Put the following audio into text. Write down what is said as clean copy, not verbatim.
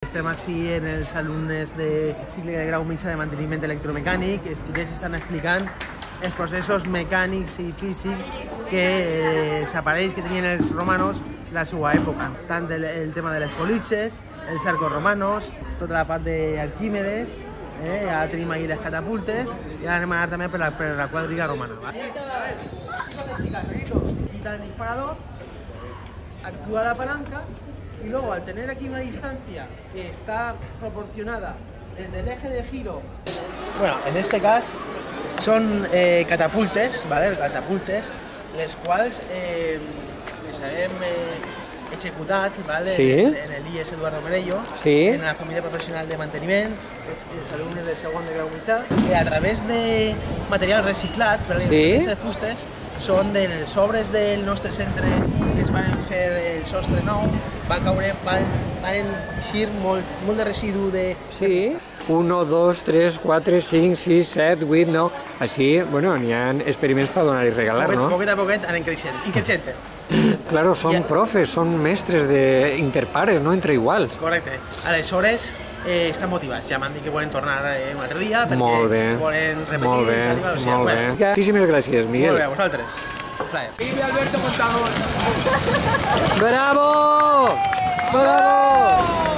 Estem així en els alumnes de cicle de grau mitjà de manteniment electromecànic. Els xiquets estan explicant els processos mecànics i físics que els aparells que tenien els romanos a la seva època. Tant el tema de les politxes, els arcos romanos, tota la part d'Arquímedes, ja tenim aquí les catapultes i ara anem a anar també per la quadriga romana. Quita el disparador, actúa la palanca y luego al tener aquí una distancia que está proporcionada desde el eje de giro. Bueno, en este caso son catapultes, ¿vale? Catapultes, les quals les hem executat, ¿vale? Sí. En el IES Eduardo Merello, sí. En la família professional de manteniment, els alumnes del segon de grau mitjà, a través de material reciclat, per sí. Les fustes, són dels sobres del nostre centre que es van fer el sostre nou, van eixir molt de residu de... Sí, 1, 2, 3, 4, 5, 6, 7, 8, 9... Així, bueno, n'hi ha experiments per donar i regalar, no? Poquet a poquet anem creixent. Claro, són profes, són mestres d'interpares, no entre iguals. Correcte. Aleshores, estan motivats. Ja m'han dit que volen tornar un altre dia perquè volen repetir. Molt bé, molt bé. Moltíssimes gràcies, Miguel. Molt bé, a vosaltres. Plaer. Vive Alberto Contador. ¡Bravo! ¡Bravo!